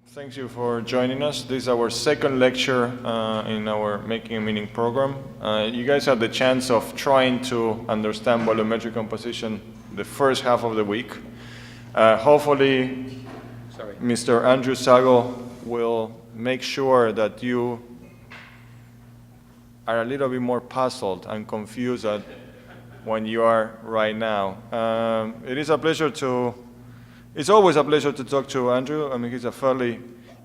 Thank you for joining us. This is our second lecture in our Making a Meaning program. You guys had the chance of trying to understand volumetric composition the first half of the week. Hopefully, Mr. Andrew Zago will make sure that you are a little bit more puzzled and confused when you are right now. It's always a pleasure to talk to Andrew. I mean, he's a fairly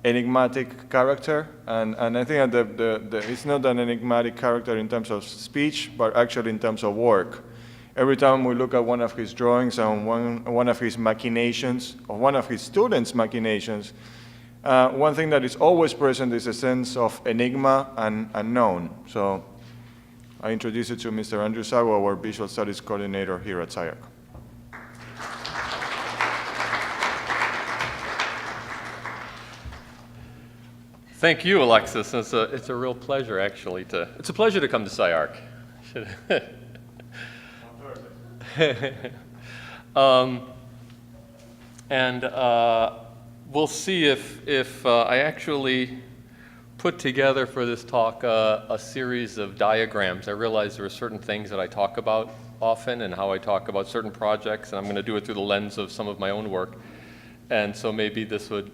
enigmatic character, and I think that he's not an enigmatic character in terms of speech, but actually in terms of work. Every time we look at one of his drawings and one of his machinations, or one of his students' machinations, one thing that is always present is a sense of enigma and unknown. So I introduce you to Mr. Andrew Zago, our Visual Studies Coordinator here at SCI-Arc. Thank you, Alexis. It's a real pleasure, actually. It's a pleasure to come to SCI-Arc. We'll see if I actually put together for this talk a series of diagrams. I realize there are certain things that I talk about often and how I talk about certain projects, and I'm going to do it through the lens of some of my own work. And so maybe this would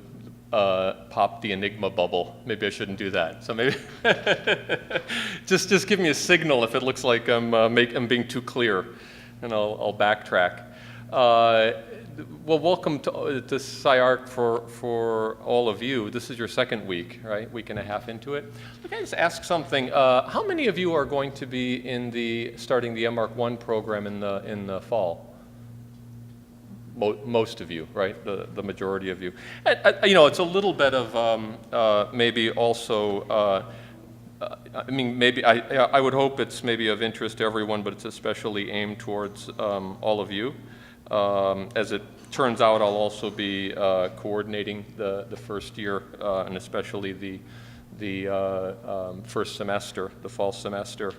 pop the enigma bubble. Maybe I shouldn't do that. So maybe just give me a signal if it looks like I'm being too clear, and I'll backtrack. Well, welcome to SCI-Arc for all of you. This is your second week, right? Week and a half into it. Let me just ask something. How many of you are going to be starting the MArc-1 program in the fall? Most of you, right? The majority of you. You know, it's a little bit of maybe also. I mean, maybe I would hope it's maybe of interest to everyone, but it's especially aimed towards all of you. As it turns out, I'll also be coordinating the first year and especially the first semester, the fall semester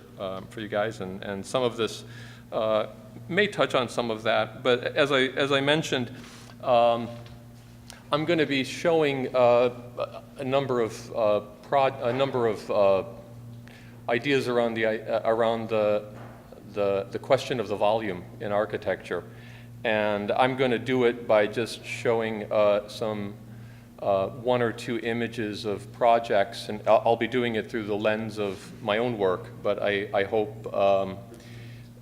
for you guys, and some of this may touch on some of that. But as I mentioned, I'm going to be showing a number of ideas around the question of the volume in architecture. And I'm going to do it by just showing some one or two images of projects, and I'll be doing it through the lens of my own work, but I hope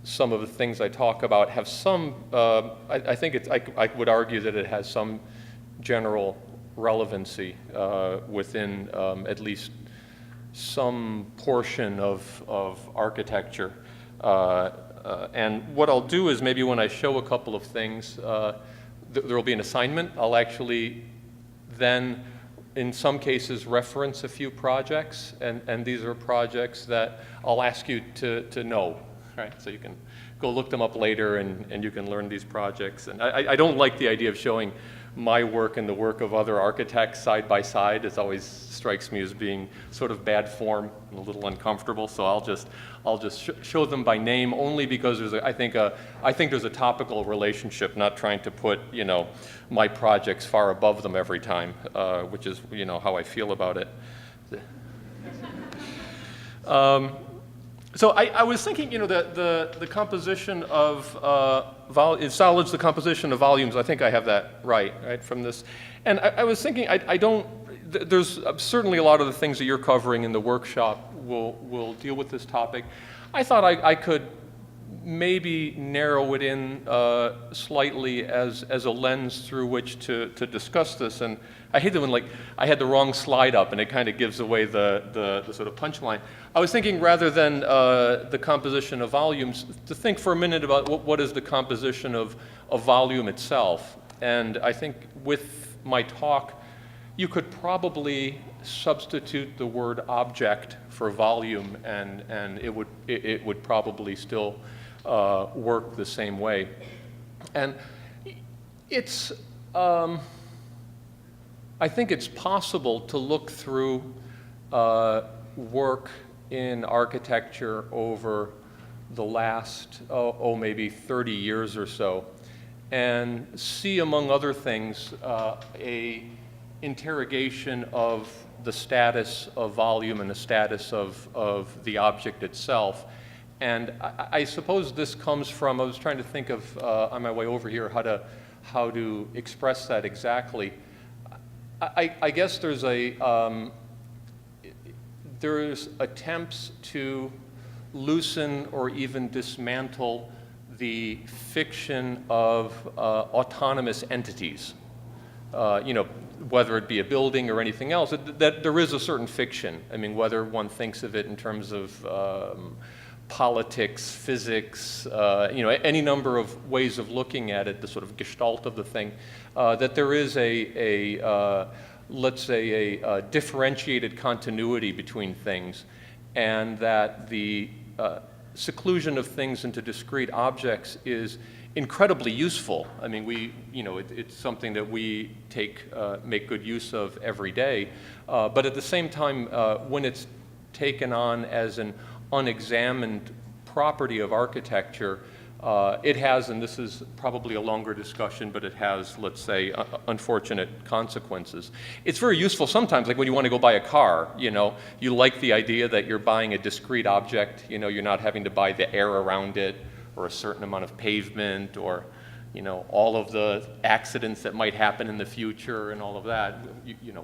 some of the things I talk about have some, I think I would argue that it has some general relevancy within at least some portion of architecture. And what I'll do is maybe when I show a couple of things, there will be an assignment. I'll actually then, in some cases, reference a few projects, and these are projects that I'll ask you to know, right? So you can go look them up later, and you can learn these projects. And I don't like the idea of showing my work and the work of other architects side by side. It always strikes me as being sort of bad form and a little uncomfortable. So I'll just show them by name, only because I think there's a topical relationship, not trying to put my projects far above them every time, which is how I feel about it. So I was thinking, the composition of solids, the composition of volumes. I think I have that right from this. And I was thinking, there's certainly a lot of the things that you're covering in the workshop will deal with this topic. I thought I could maybe narrow it in slightly as a lens through which to discuss this. And I hate it when I had the wrong slide up and it kind of gives away the sort of punchline. I was thinking rather than the composition of volumes, to think for a minute about what is the composition of volume itself. And I think with my talk, you could probably substitute the word object for volume, and it would probably still work the same way. And it's I think it's possible to look through work in architecture over the last maybe 30 years or so, and see, among other things, interrogation of the status of volume and the status of the object itself. And I suppose this comes from, I was trying to think of, on my way over here, how to express that exactly. I guess there's attempts to loosen or even dismantle the fiction of autonomous entities. Whether it be a building or anything else, that there is a certain fiction. I mean, whether one thinks of it in terms of politics, physics, any number of ways of looking at it, the sort of gestalt of the thing, that there is let's say, a differentiated continuity between things, and that the seclusion of things into discrete objects is incredibly useful. I mean, it's something that we make good use of every day. But at the same time, when it's taken on as an unexamined property of architecture, it has, and this is probably a longer discussion, but it has, let's say, unfortunate consequences. It's very useful sometimes, like when you want to go buy a car, you like the idea that you're buying a discrete object, you're not having to buy the air around it, or a certain amount of pavement, or all of the accidents that might happen in the future and all of that.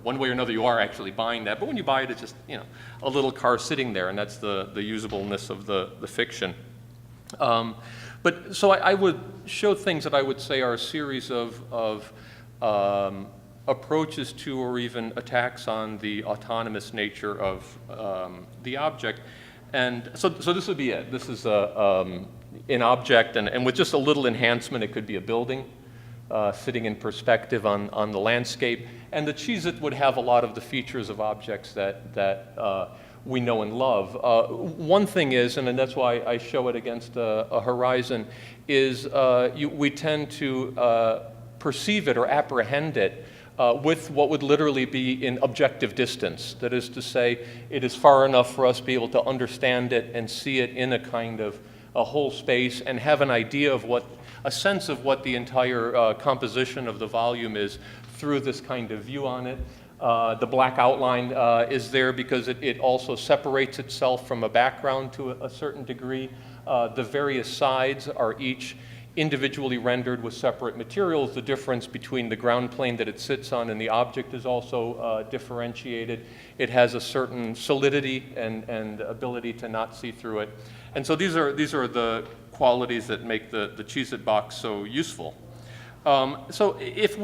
One way or another you are actually buying that, but when you buy it, it's just a little car sitting there, and that's the usableness of the fiction. But so I would show things that I would say are a series of approaches to, or even attacks on, the autonomous nature of the object. And so this would be it. This is an object, and with just a little enhancement, it could be a building sitting in perspective on the landscape. And the Cheez-It would have a lot of the features of objects that we know and love. One thing is, and that's why I show it against a horizon, is we tend to perceive it or apprehend it with what would literally be in objective distance. That is to say, it is far enough for us to be able to understand it and see it in a kind of a whole space, and have an idea of a sense of what the entire composition of the volume is through this kind of view on it. The black outline is there because it also separates itself from a background to a certain degree. The various sides are each individually rendered with separate materials. The difference between the ground plane that it sits on and the object is also differentiated. It has a certain solidity and ability to not see through it. And so these are the qualities that make the Cheez-It box so useful. So if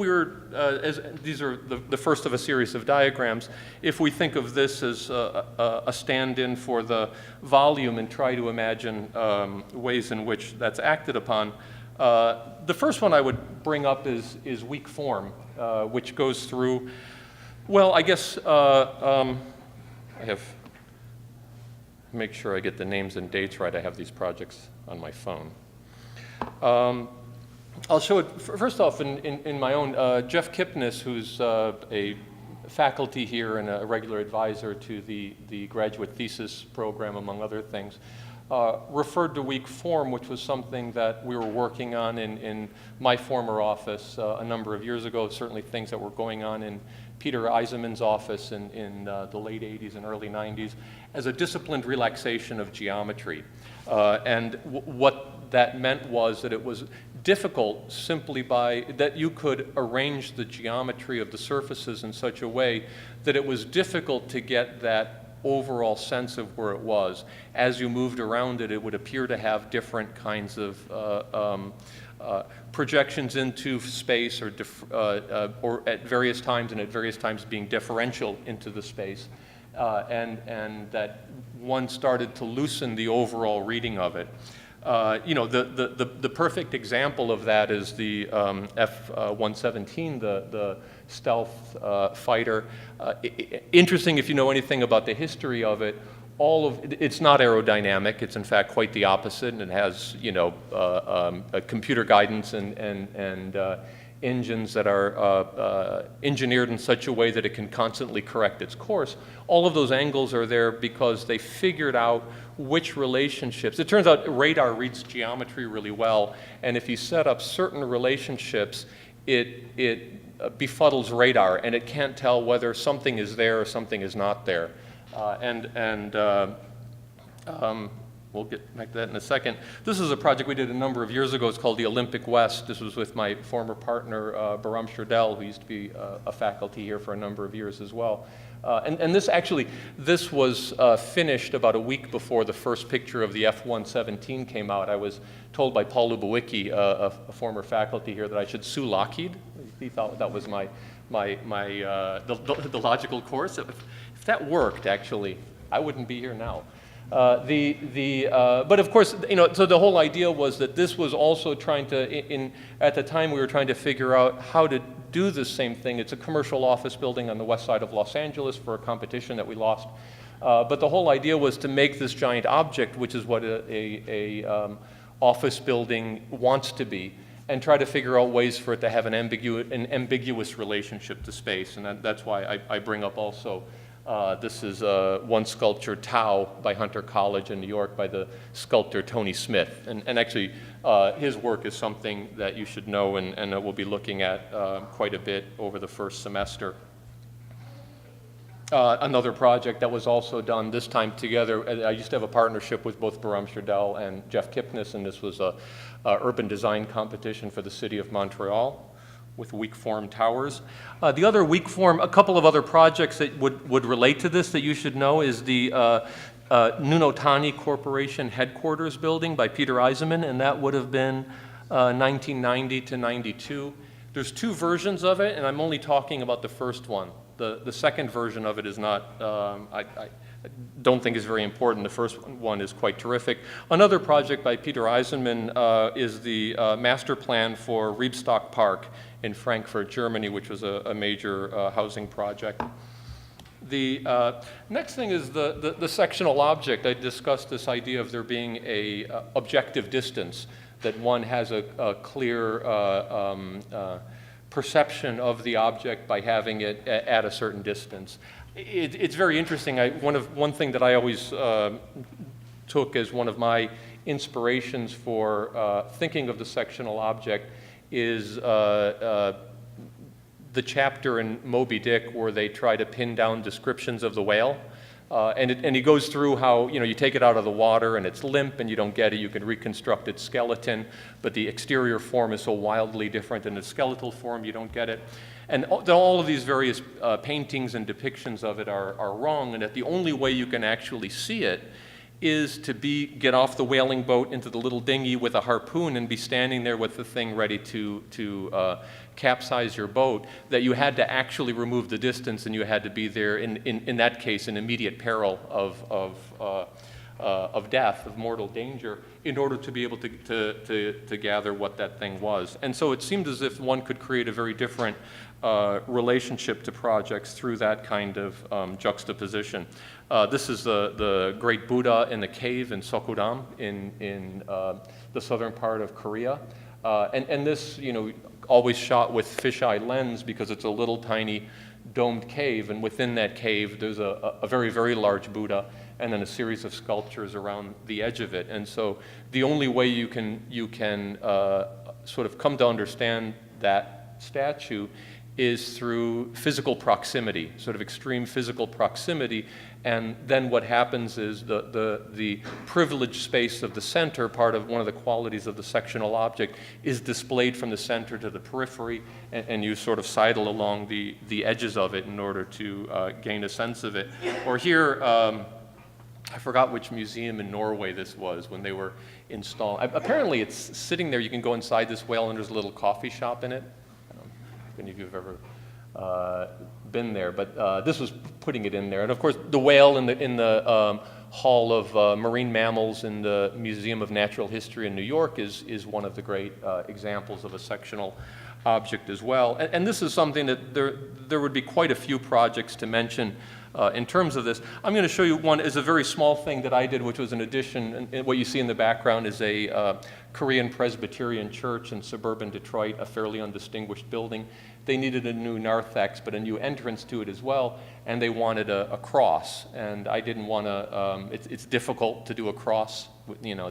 these are the first of a series of diagrams, if we think of this as a stand-in for the volume and try to imagine ways in which that's acted upon, the first one I would bring up is weak form, which goes through, well, I guess I have, make sure I get the names and dates right. I have these projects on my phone. I'll show it first off in my own. Jeff Kipnis, who's a faculty here and a regular advisor to the graduate thesis program, among other things, referred to weak form, which was something that we were working on in my former office a number of years ago, certainly things that were going on in Peter Eisenman's office in the late 80s and early 90s, as a disciplined relaxation of geometry. And what that meant was that it was difficult simply by that you could arrange the geometry of the surfaces in such a way that it was difficult to get that overall sense of where it was. As you moved around it, it would appear to have different kinds of projections into space, or at various times, and at various times being differential into the space, and that one started to loosen the overall reading of it. The perfect example of that is the F-117, the stealth fighter. Interesting if you know anything about the history of it. It's not aerodynamic. It's in fact quite the opposite, and it has a computer guidance and engines that are engineered in such a way that it can constantly correct its course. All of those angles are there because they figured out which relationships. It turns out radar reads geometry really well, and if you set up certain relationships, it befuddles radar, and it can't tell whether something is there or something is not there. We'll get back to that in a second. This is a project we did a number of years ago. It's called the Olympic West. This was with my former partner, Bahram Sherdel, who used to be a faculty here for a number of years as well. And this was finished about a week before the first picture of the F-117 came out. I was told by Paul Lubowicki, a former faculty here, that I should sue Lockheed. He thought that was the logical course. If that worked, actually, I wouldn't be here now. But of course, so the whole idea was that this was also trying to, at the time we were trying to figure out how to do the same thing. It's a commercial office building on the west side of Los Angeles for a competition that we lost. But the whole idea was to make this giant object, which is what a office building wants to be, and try to figure out ways for it to have an ambiguous relationship to space. And that's why I bring up also this is one sculpture, Tau, by Hunter College in New York by the sculptor Tony Smith. And actually, his work is something that you should know and that we'll be looking at quite a bit over the first semester. Another project that was also done this time together, I used to have a partnership with both Bahram Sherdel and Jeff Kipnis, and this was a urban design competition for the city of Montreal with weak form towers. The other weak form, a couple of other projects that would relate to this that you should know is the Nunotani Corporation headquarters building by Peter Eisenman, and that would have been 1990 to 92. There's two versions of it, and I'm only talking about the first one. The second version of it is not, I don't think is very important. The first one is quite terrific. Another project by Peter Eisenman is the master plan for Riebstock Park in Frankfurt, Germany, which was a major housing project. The next thing is the sectional object. I discussed this idea of there being a objective distance, that one has a clear perception of the object by having it at a certain distance. It's very interesting. One thing that I always took as one of my inspirations for thinking of the sectional object is the chapter in Moby Dick where they try to pin down descriptions of the whale. And he goes through how, you take it out of the water and it's limp and you don't get it. You can reconstruct its skeleton, but the exterior form is so wildly different than its skeletal form, you don't get it. And all of these various paintings and depictions of it are wrong, and that the only way you can actually see it is to get off the whaling boat into the little dinghy with a harpoon and be standing there with the thing ready to capsize your boat, that you had to actually remove the distance, and you had to be there, in that case, in immediate peril of death, of mortal danger, in order to be able to gather what that thing was. And so it seemed as if one could create a very different relationship to projects through that kind of juxtaposition. This is the great Buddha in the cave in Sokudam in the southern part of Korea. And this, always shot with fisheye lens because it's a little tiny domed cave, and within that cave there's a very, very large Buddha and then a series of sculptures around the edge of it. And so the only way you can sort of come to understand that statue is through physical proximity, sort of extreme physical proximity. And then what happens is the privileged space of the center, part of one of the qualities of the sectional object, is displayed from the center to the periphery, and you sort of sidle along the edges of it in order to gain a sense of it. Or here, I forgot which museum in Norway this was when they were installing. Apparently it's sitting there, you can go inside this whale and there's a little coffee shop in it. If any of you have ever been there, but this was putting it in there. And of course, the whale in the Hall of Marine Mammals in the Museum of Natural History in New York is one of the great examples of a sectional object as well. And this is something that there would be quite a few projects to mention in terms of this. I'm going to show you one is a very small thing that I did, which was an addition. And what you see in the background is a Korean Presbyterian church in suburban Detroit, a fairly undistinguished building. They needed a new narthex, but a new entrance to it as well, and they wanted a cross. And I didn't want to, it's difficult to do a cross. You know,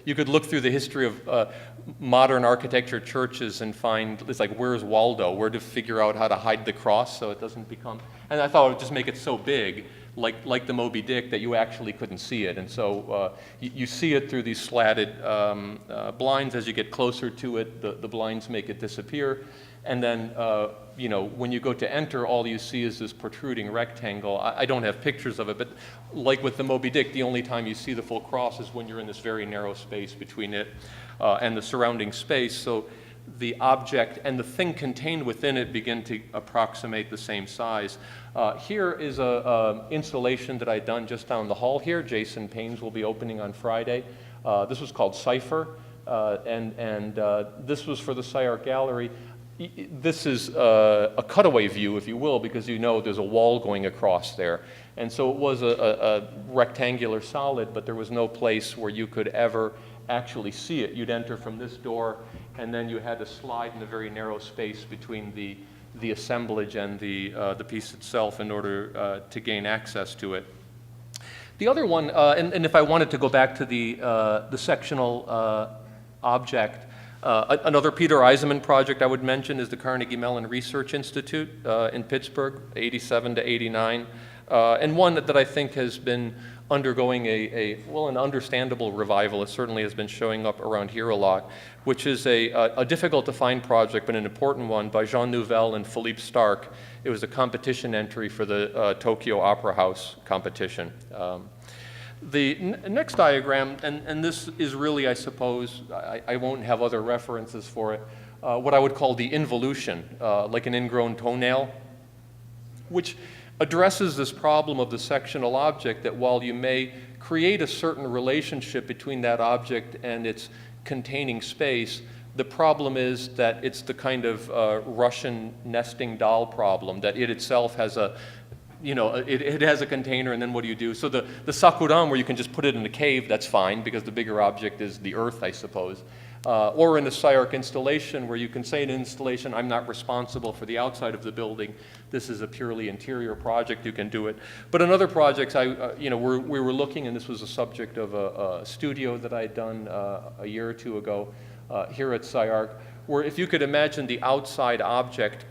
you could look through the history of modern architecture churches and find, it's like, where's Waldo? Where to figure out how to hide the cross so it doesn't become, and I thought it would just make it so big, like the Moby Dick, that you actually couldn't see it. And so you see it through these slatted blinds. As you get closer to it, the blinds make it disappear. And then, you know, when you go to enter, all you see is this protruding rectangle. I don't have pictures of it, but like with the Moby Dick, the only time you see the full cross is when you're in this very narrow space between it and the surrounding space. So the object and the thing contained within it begin to approximate the same size. Here is a installation that I'd done just down the hall here. Jason Paynes will be opening on Friday. This was called Cipher, and this was for the SCI-Arc Gallery. This is a cutaway view, if you will, because you know there's a wall going across there. And so it was a rectangular solid, but there was no place where you could ever actually see it. You'd enter from this door, and then you had to slide in a very narrow space between the assemblage and the piece itself in order to gain access to it. The other one, and if I wanted to go back to the sectional object, another Peter Eisenman project I would mention is the Carnegie Mellon Research Institute in Pittsburgh, 87 to 89, and one that I think has been undergoing an understandable revival. It certainly has been showing up around here a lot, which is a difficult to find project, but an important one by Jean Nouvel and Philippe Starck. It was a competition entry for the Tokyo Opera House competition. The next diagram, and this is really, I suppose, I won't have other references for it, what I would call the involution, like an ingrown toenail, which addresses this problem of the sectional object, that while you may create a certain relationship between that object and its containing space, the problem is that it's the kind of Russian nesting doll problem, that it itself has a, you know, it has a container, and then what do you do? So the sakuran, where you can just put it in a cave, that's fine, because the bigger object is the earth, I suppose. Or in a SCI-Arc installation, where you can say in an installation, I'm not responsible for the outside of the building. This is a purely interior project. You can do it. But in other projects, we were looking, and this was a subject of a studio that I had done a year or two ago here at SCI-Arc, where if you could imagine the outside object,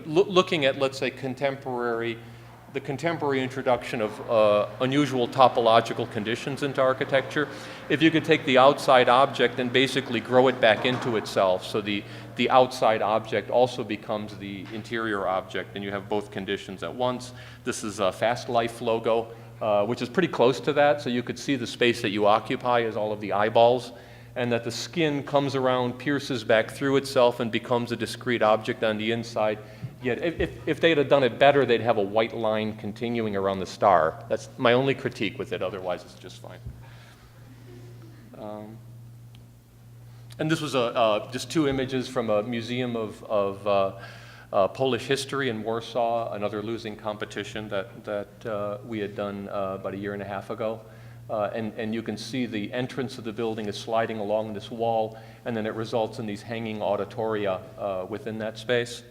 looking at, let's say, the contemporary introduction of unusual topological conditions into architecture, if you could take the outside object and basically grow it back into itself, so the outside object also becomes the interior object, and you have both conditions at once. This is a Fast Life logo, which is pretty close to that, so you could see the space that you occupy as all of the eyeballs, and that the skin comes around, pierces back through itself, and becomes a discrete object on the inside. Yet if they'd have done it better, they'd have a white line continuing around the star. That's my only critique with it, otherwise it's just fine. And this was just two images from a museum of Polish history in Warsaw, another losing competition that we had done about a year and a half ago. And you can see the entrance of the building is sliding along this wall, and then it results in these hanging auditoria within that space.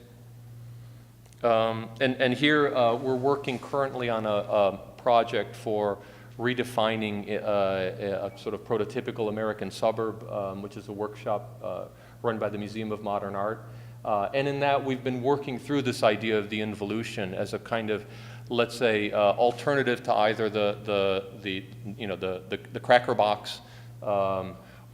And here we're working currently on a project for redefining a sort of prototypical American suburb, which is a workshop run by the Museum of Modern Art. And in that, we've been working through this idea of the involution as a kind of, let's say, alternative to either the cracker box,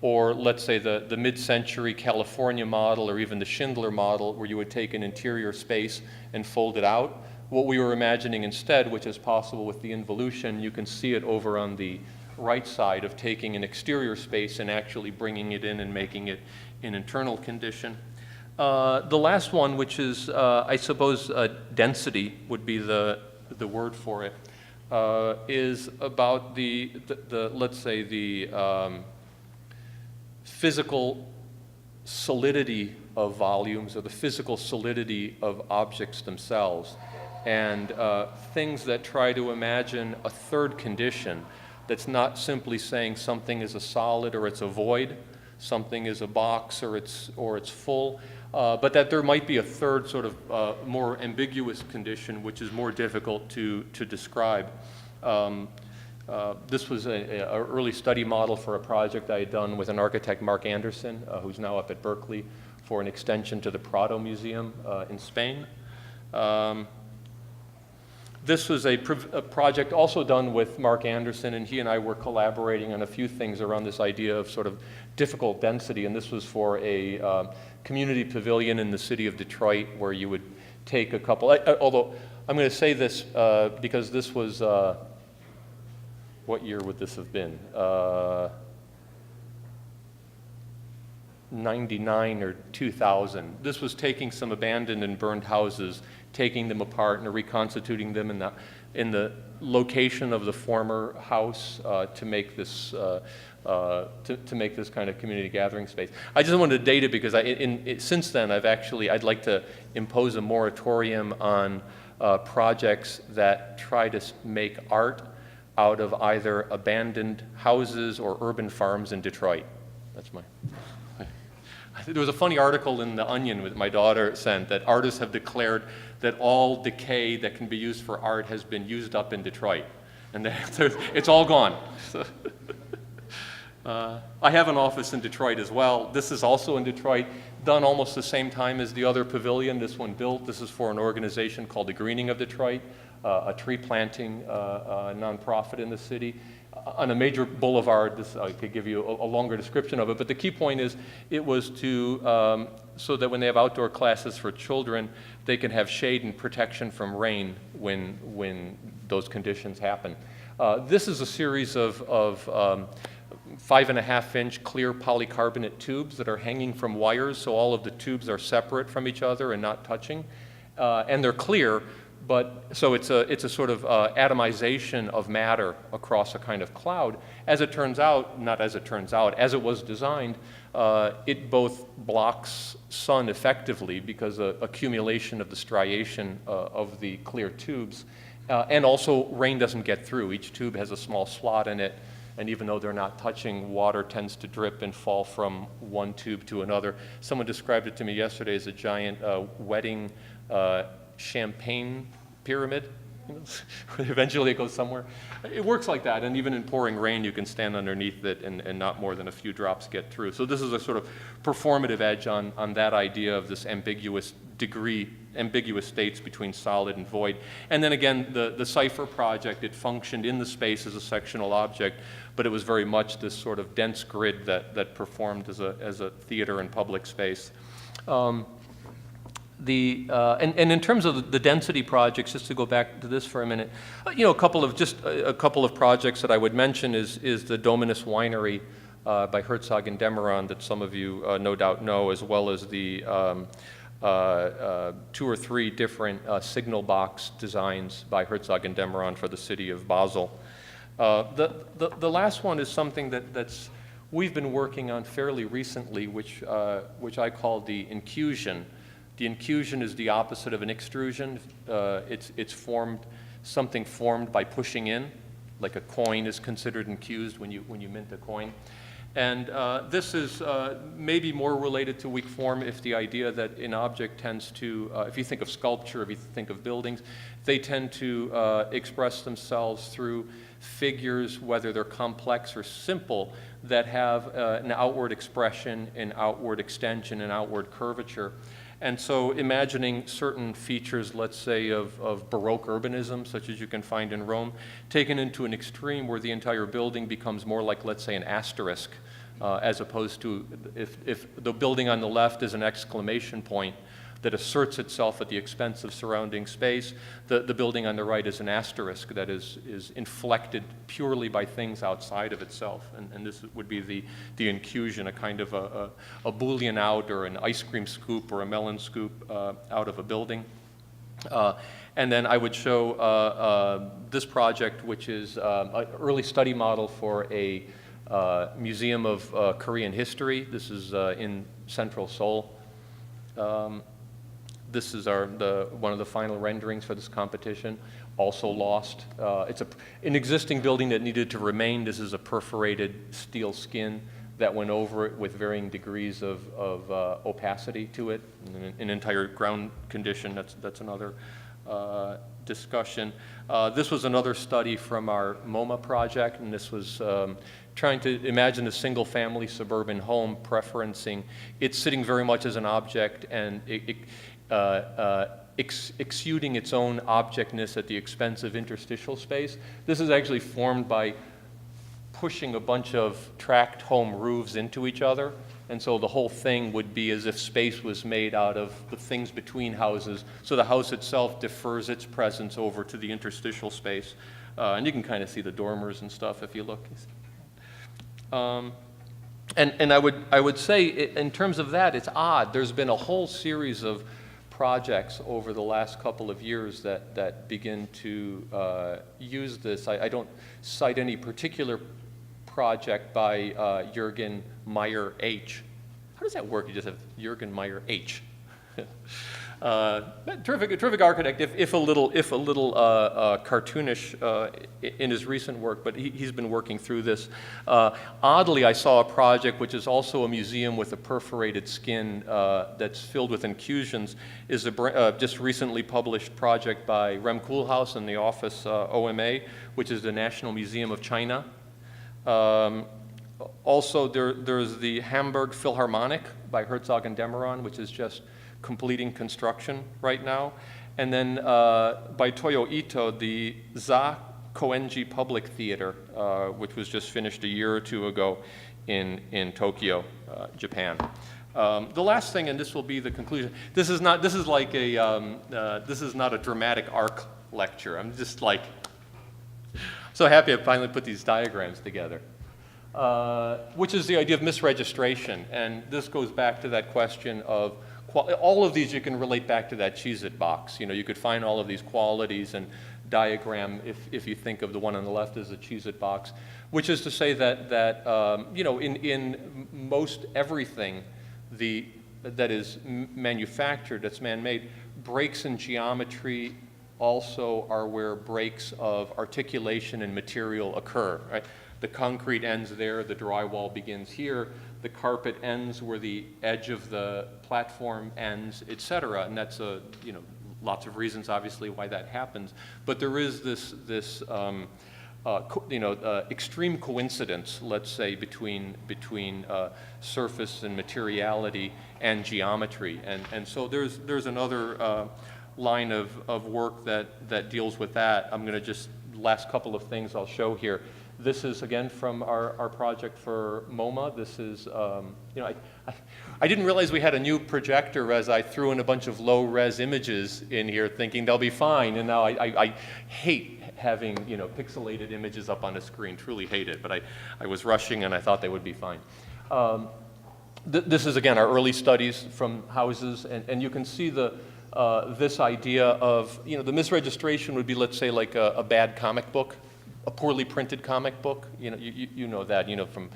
or let's say the mid-century California model, or even the Schindler model, where you would take an interior space and fold it out. What we were imagining instead, which is possible with the involution, you can see it over on the right side, of taking an exterior space and actually bringing it in and making it an internal condition. The last one, which is, I suppose, density would be the word for it, is about let's say, the physical solidity of volumes, or the physical solidity of objects themselves, and things that try to imagine a third condition that's not simply saying something is a solid or it's a void, something is a box or it's full, but that there might be a third sort of more ambiguous condition which is more difficult to describe. This was an early study model for a project I had done with an architect, Mark Anderson, who's now up at Berkeley, for an extension to the Prado Museum in Spain. This was a project also done with Mark Anderson, and he and I were collaborating on a few things around this idea of sort of difficult density, and this was for a community pavilion in the city of Detroit where you would take a couple, although I'm going to say this because this was, what year would this have been? 99 or 2000. This was taking some abandoned and burned houses, taking them apart and reconstituting them in the location of the former house to make this to make this kind of community gathering space. I just wanted to date it because since then I'd like to impose a moratorium on projects that try to make art out of either abandoned houses or urban farms in Detroit. That's my. There was a funny article in The Onion that my daughter sent that artists have declared that all decay that can be used for art has been used up in Detroit, and it's all gone. So, I have an office in Detroit as well. This is also in Detroit, done almost the same time as the other pavilion, this one built. This is for an organization called the Greening of Detroit, a tree planting nonprofit in the city. On a major boulevard, I could give you a longer description of it, but the key point is it was to, so that when they have outdoor classes for children, they can have shade and protection from rain when those conditions happen. This is a series of 5.5-inch clear polycarbonate tubes that are hanging from wires, so all of the tubes are separate from each other and not touching, and they're clear. But so it's a sort of atomization of matter across a kind of cloud. As it turns out, not as it turns out, as it was designed, it both blocks sun effectively because of accumulation of the striation of the clear tubes, and also rain doesn't get through. Each tube has a small slot in it, and even though they're not touching, water tends to drip and fall from one tube to another. Someone described it to me yesterday as a giant wedding champagne pyramid. Eventually it goes somewhere. It works like that, and even in pouring rain you can stand underneath it and not more than a few drops get through. So this is a sort of performative edge on that idea of this ambiguous states between solid and void. And then again, the Cipher project, it functioned in the space as a sectional object, but it was very much this sort of dense grid that performed as a theater and public space. And in terms of the density projects, just to go back to this for a minute, a couple of projects that I would mention is the Dominus Winery by Herzog and Demeron that some of you no doubt know, as well as the 2 or 3 different signal box designs by Herzog and Demeron for the city of Basel. The last one is something that's we've been working on fairly recently, which I call the Infusion. The infusion is the opposite of an extrusion. It's something formed by pushing in, like a coin is considered infused when you mint a coin. And this is maybe more related to weak form if the idea that an object tends to, if you think of sculpture, if you think of buildings, they tend to express themselves through figures, whether they're complex or simple, that have an outward expression, an outward extension, an outward curvature. And so imagining certain features, let's say, of Baroque urbanism, such as you can find in Rome, taken into an extreme where the entire building becomes more like, let's say, an asterisk, as opposed to if the building on the left is an exclamation point that asserts itself at the expense of surrounding space, the building on the right is an asterisk that is inflected purely by things outside of itself. And this would be the infusion, a kind of a Boolean out or an ice cream scoop or a melon scoop out of a building. And then I would show this project, which is an early study model for a museum of Korean history. This is in central Seoul. This is one of the final renderings for this competition, also lost. It's an existing building that needed to remain. This is a perforated steel skin that went over it with varying degrees of opacity to it. And an entire ground condition, that's another discussion. This was another study from our MoMA project, and this was trying to imagine a single-family suburban home, preferencing it sitting very much as an object and exuding its own objectness at the expense of interstitial space. This is actually formed by pushing a bunch of tract home roofs into each other, and so the whole thing would be as if space was made out of the things between houses, so the house itself defers its presence over to the interstitial space. And you can kind of see the dormers and stuff if you look. And I would say, in terms of that, it's odd. There's been a whole series of projects over the last couple of years that begin to use this. I don't cite any particular project by Jürgen Meyer H. How does that work? You just have Jürgen Meyer H. Terrific architect, if a little cartoonish in his recent work, but he's been working through this. Oddly, I saw a project which is also a museum with a perforated skin that's filled with infusions, is a just recently published project by Rem Koolhaas and the Office OMA, which is the National Museum of China. Also, there's the Hamburg Philharmonic by Herzog and Demeron, which is just completing construction right now. And then by Toyo Ito, the Za Koenji Public Theater, which was just finished a year or two ago in Tokyo, Japan. The last thing, and this will be the conclusion. This is not a dramatic arc lecture. I'm just like so happy I finally put these diagrams together. Which is the idea of misregistration, and this goes back to that question of all of these you can relate back to that Cheez-It box. You know, you could find all of these qualities and diagram if you think of the one on the left as a Cheez-It box, which is to say that you know, in most everything that is manufactured, that's man-made, breaks in geometry also are where breaks of articulation and material occur, right? The concrete ends there, the drywall begins here, the carpet ends where the edge of the platform ends, et cetera. And that's you know, lots of reasons obviously why that happens. But there is this you know, extreme coincidence, let's say, between surface and materiality and geometry. And so there's another line of work that deals with that. I'm going to just, last couple of things I'll show here. This is, again, from our project for MoMA. This is, you know, I didn't realize we had a new projector as I threw in a bunch of low-res images in here thinking they'll be fine, and now I hate having, you know, pixelated images up on a screen, truly hate it, but I was rushing and I thought they would be fine. This is, again, our early studies from houses, and you can see this idea of, you know, the misregistration would be, let's say, like a bad comic book, a poorly printed comic book. You know, you know that, you know, from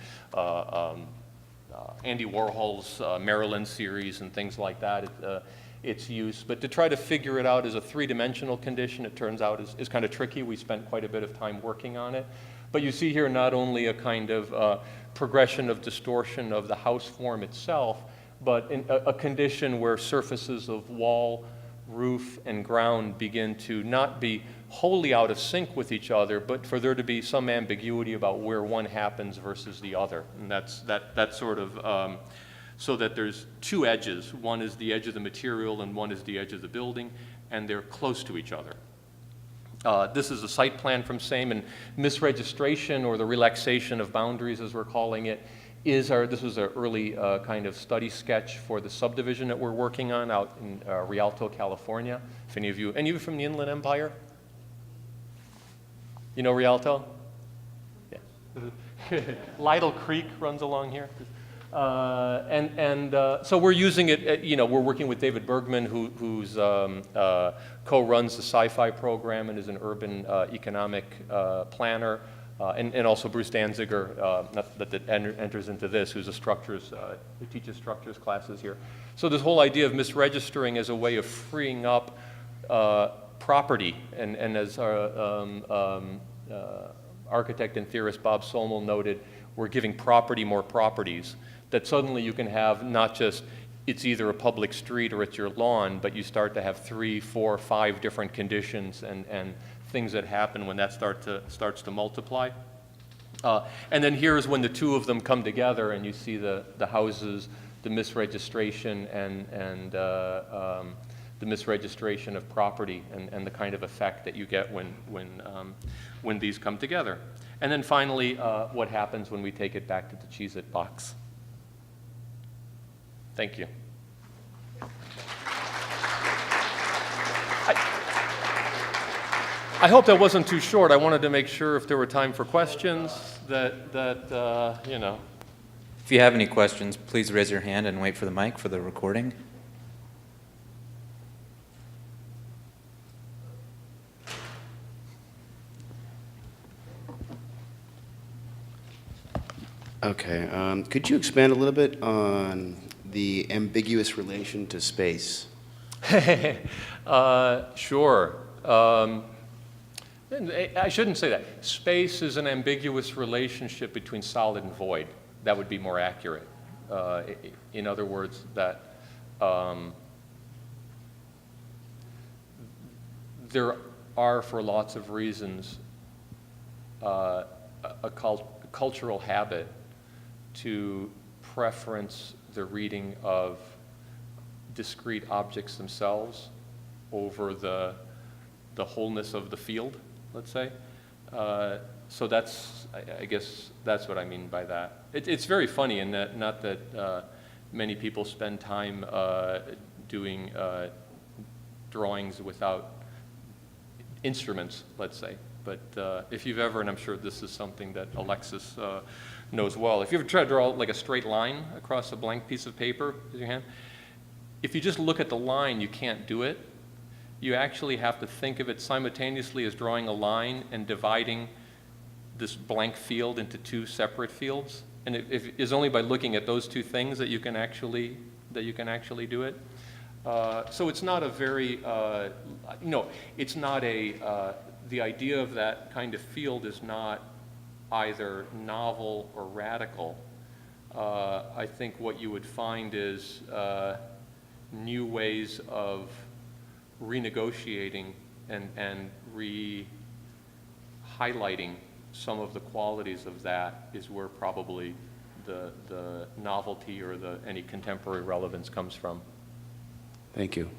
Andy Warhol's Maryland series and things like that, its use. But to try to figure it out as a three-dimensional condition, it turns out is kind of tricky. We spent quite a bit of time working on it. But you see here not only a kind of progression of distortion of the house form itself, but in a condition where surfaces of wall, roof, and ground begin to not be wholly out of sync with each other, but for there to be some ambiguity about where one happens versus the other. And that's sort of, so that there's two edges. One is the edge of the material and one is the edge of the building, and they're close to each other. This is a site plan from SAME, and misregistration, or the relaxation of boundaries as we're calling it, this was an early kind of study sketch for the subdivision that we're working on out in Rialto, California. If any of you from the Inland Empire? You know Rialto? Yeah. Lytle Creek runs along here. So we're using it, you know, we're working with David Bergman, who's co-runs the sci-fi program and is an urban economic planner. And also Bruce Danziger, that enters into this, who's who teaches structures classes here. So this whole idea of misregistering as a way of freeing up property, and as our architect and theorist Bob Somel noted, we're giving property more properties, that suddenly you can have not just it's either a public street or it's your lawn, but you start to have 3, 4, 5 different conditions and things that happen when that starts to multiply. And then here's when the two of them come together and you see the houses, the misregistration, and the misregistration of property and the kind of effect that you get when these come together. And then finally, what happens when we take it back to the Cheez-It box. Thank you. I hope that wasn't too short. I wanted to make sure if there were time for questions that you know. If you have any questions, please raise your hand and wait for the mic for the recording. Okay, could you expand a little bit on the ambiguous relation to space? Sure. I shouldn't say that. Space is an ambiguous relationship between solid and void. That would be more accurate. In other words, that there are, for lots of reasons, a cultural habit to preference the reading of discrete objects themselves over the wholeness of the field, let's say. So that's, I guess that's what I mean by that. It's very funny in that, not that many people spend time doing drawings without instruments, let's say. But if you've ever, and I'm sure this is something that Alexis knows well, if you ever try to draw like a straight line across a blank piece of paper with your hand, if you just look at the line, you can't do it. You actually have to think of it simultaneously as drawing a line and dividing this blank field into 2 separate fields. And it's only by looking at those 2 things that you can actually do it. So it's not a very, it's not a, the idea of that kind of field is not either novel or radical. I think what you would find is new ways of renegotiating and re-highlighting some of the qualities of that is where probably the novelty or any contemporary relevance comes from. Thank you.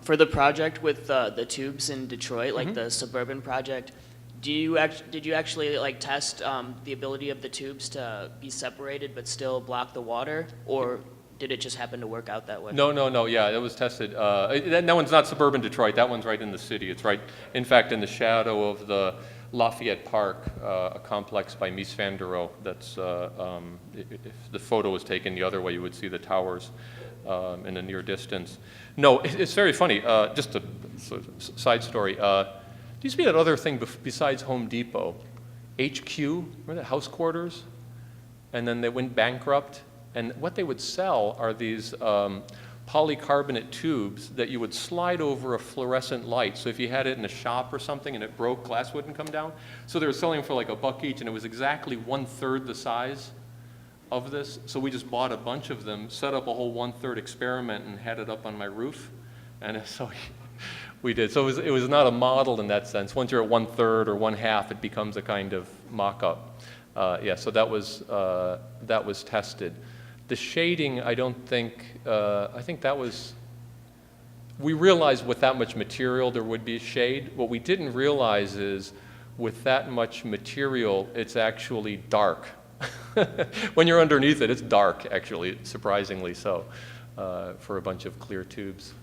For the project with the tubes in Detroit, like the Suburban project, did you actually like test the ability of the tubes to be separated but still block the water, or did it just happen to work out that way? No. Yeah, that was tested. That one's not Suburban Detroit. That one's right in the city. It's right, in fact, in the shadow of the Lafayette Park, a complex by Mies van der Rohe. That's if the photo was taken the other way, you would see the towers in the near distance. No, it's very funny. Just a sort of side story. There used to be that other thing besides Home Depot, HQ. Remember the house quarters? And then they went bankrupt. And what they would sell are these polycarbonate tubes that you would slide over a fluorescent light. So if you had it in a shop or something and it broke, glass wouldn't come down. So they were selling for like $1 each, and it was exactly 1/3 the size of this. So we just bought a bunch of them, set up a whole 1/3 experiment, and had it up on my roof. And so we did. So it was not a model in that sense. Once you're at 1/3 or 1/2, it becomes a kind of mock-up. Yeah, so that was tested. The shading, I don't think, I think that was, we realized with that much material there would be shade. What we didn't realize is with that much material, it's actually dark. When you're underneath it, it's dark, actually, surprisingly so, for a bunch of clear tubes.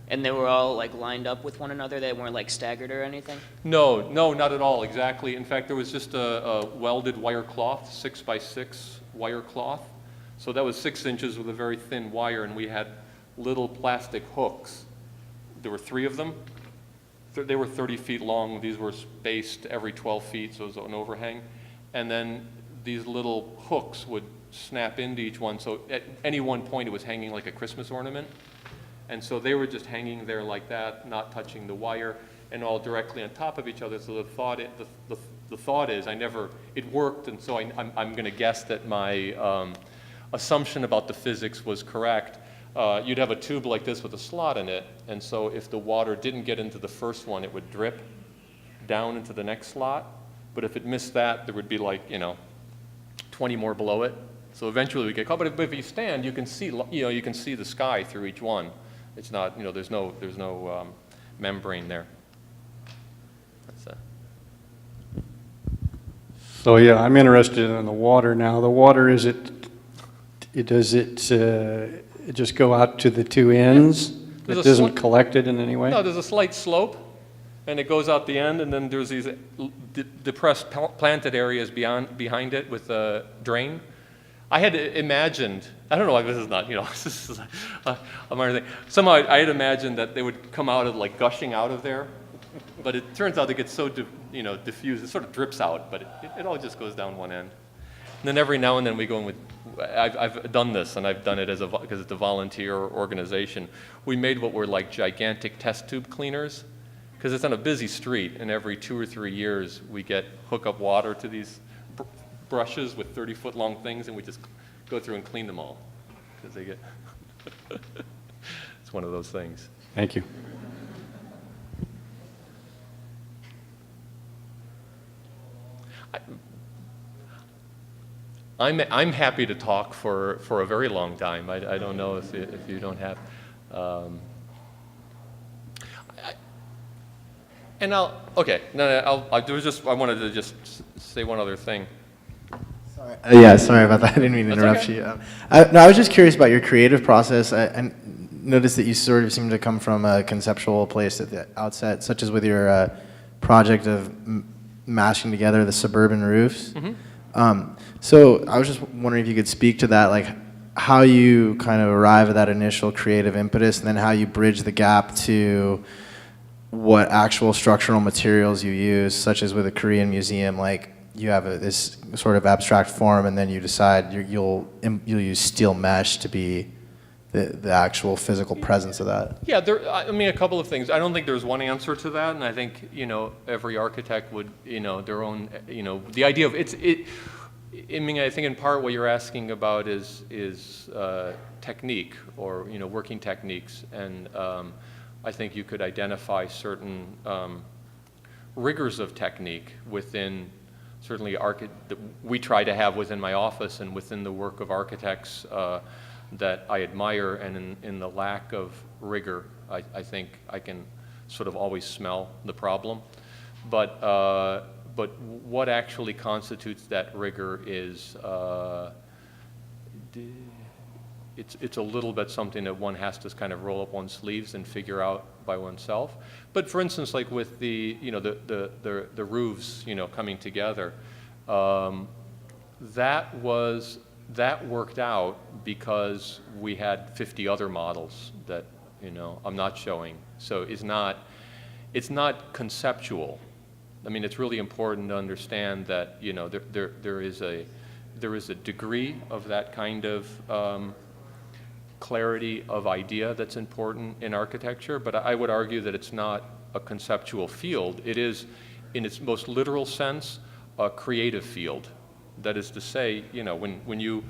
And they were all like lined up with one another? They weren't like staggered or anything? No, not at all, exactly. In fact, there was just a welded wire cloth, 6x6 wire cloth. So that was 6 inches with a very thin wire, and we had little plastic hooks. There were 3 of them. They were 30 feet long. These were spaced every 12 feet, so it was an overhang. And then these little hooks would snap into each one. So at any one point, it was hanging like a Christmas ornament. And so they were just hanging there like that, not touching the wire, and all directly on top of each other. So the thought is, it worked, and so I'm going to guess that my assumption about the physics was correct. You'd have a tube like this with a slot in it, and so if the water didn't get into the first one, it would drip down into the next slot. But if it missed that, there would be like, 20 more below it. So eventually we get caught. But if you stand, you can see, you can see the sky through each one. It's not, there's no membrane there. That's So yeah, I'm interested in the water now. The water, does it just go out to the two ends? There's It a doesn't collect it in any way? No, there's a slight slope, and it goes out the end, and then there's these depressed planted areas behind it with a drain. I had imagined, I don't know why this is not, this is a minor thing. Somehow I had imagined that they would come out of, like, gushing out of there, but it turns out it gets so, diffused, it sort of drips out, but it all just goes down one end. And then every now and then we go in with, I've done this, and I've done it because it's a volunteer organization. We made what were like gigantic test tube cleaners, because it's on a busy street, and every 2 or 3 years we hook up water to these brushes with 30-foot long things, and we just go through and clean them all, because they get, it's one of those things. Thank you. I'm happy to talk for a very long time. I don't know if you don't have. I wanted to just say one other thing. Sorry. Yeah, sorry about that. I didn't mean to interrupt okay. you. I was just curious about your creative process. I noticed that you sort of seem to come from a conceptual place at the outset, such as with your project of mashing together the suburban roofs. Mm-hmm. So I was just wondering if you could speak to that, like how you kind of arrive at that initial creative impetus, and then how you bridge the gap to what actual structural materials you use, such as with a Korean museum, like you have this sort of abstract form, and then you decide you'll use steel mesh to be the actual physical presence of that. Yeah, a couple of things. I don't think there's one answer to that, and I think every architect would their own the idea of I think in part what you're asking about is technique or working techniques, and I think you could identify certain rigors of technique within certainly that we try to have within my office and within the work of architects that I admire, and in the lack of rigor, I think I can sort of always smell the problem. But what actually constitutes that rigor is it's a little bit something that one has to kind of roll up one's sleeves and figure out by oneself. But for instance, like with the the roofs coming together, that worked out because we had 50 other models that I'm not showing. So it's not conceptual. I mean, it's really important to understand that there is a degree of that kind of clarity of idea that's important in architecture, but I would argue that it's not a conceptual field. It is, in its most literal sense, a creative field. That is to say, when your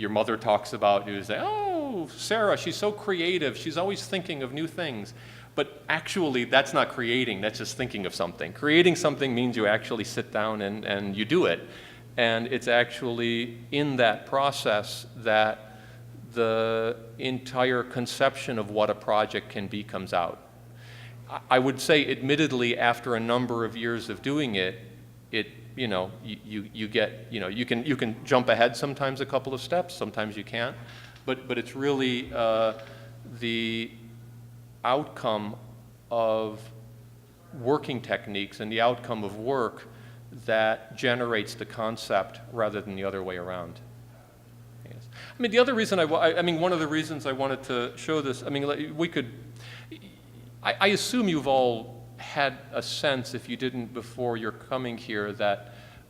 mother talks about you, say, "Oh, Sarah, she's so creative. She's always thinking of new things." But actually, that's not creating, that's just thinking of something. Creating something means you actually sit down and you do it. And it's actually in that process that the entire conception of what a project can be comes out. I would say, admittedly, after a number of years of doing it, you get, you can jump ahead sometimes a couple of steps, sometimes you can't. But it's really the outcome of working techniques and the outcome of work that generates the concept rather than the other way around. Yes. I mean, the other reason one of the reasons I wanted to show this, I assume you've all had a sense, if you didn't before you're coming here, that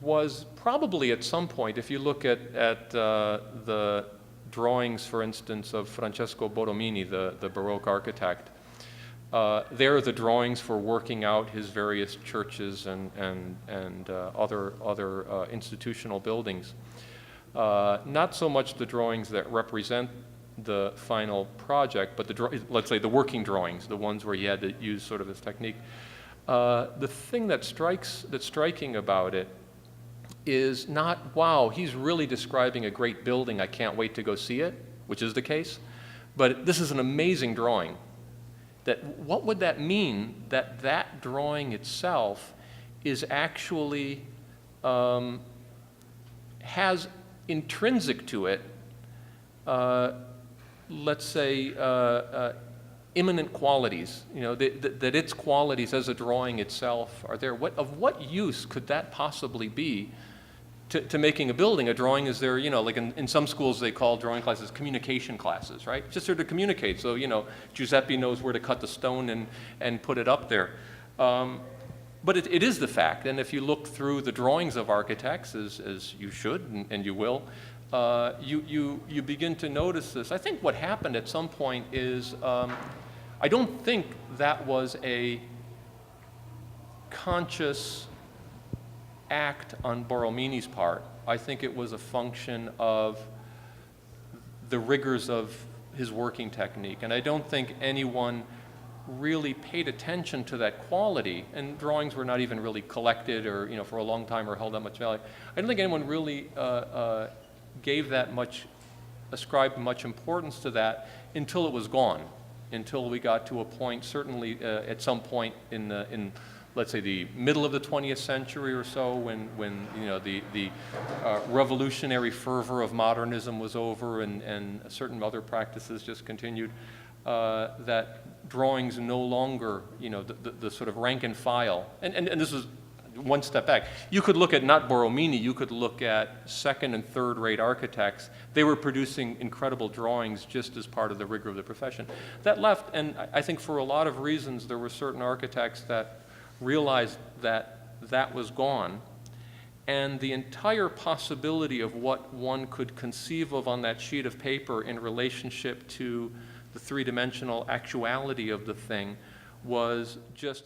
was probably at some point, if you look at the drawings, for instance, of Francesco Borromini, the Baroque architect, there are the drawings for working out his various churches and other institutional buildings. Not so much the drawings that represent the final project, but let's say the working drawings, the ones where he had to use sort of this technique. The thing that's striking about it is not, wow, he's really describing a great building, I can't wait to go see it, which is the case, but this is an amazing drawing. What would that mean that that drawing itself is actually, has intrinsic to it, let's say, immanent qualities, you know, that its qualities as a drawing itself are there. Of what use could that possibly be to making a building? A drawing is there, you know, like in some schools they call drawing classes communication classes, right? Just there to communicate. So, you know, Giuseppe knows where to cut the stone and put it up there. But it is the fact, and if you look through the drawings of architects, as you should and you will, you begin to notice this. I think what happened at some point is, I don't think that was a conscious act on Borromini's part. I think it was a function of the rigors of his working technique, and I don't think anyone really paid attention to that quality, and drawings were not even really collected or, you know, for a long time or held that much value. I don't think anyone really ascribed much importance to that until it was gone, until we got to a point, certainly at some point in let's say the middle of the 20th century or so, when you know the revolutionary fervor of modernism was over and certain other practices just continued, that drawings no longer, you know, the sort of rank and file, and this is one step back. You could look at not Borromini, you could look at second and third rate architects. They were producing incredible drawings just as part of the rigor of the profession. That left, and I think for a lot of reasons, there were certain architects that realized that that was gone, and the entire possibility of what one could conceive of on that sheet of paper in relationship to the three-dimensional actuality of the thing was just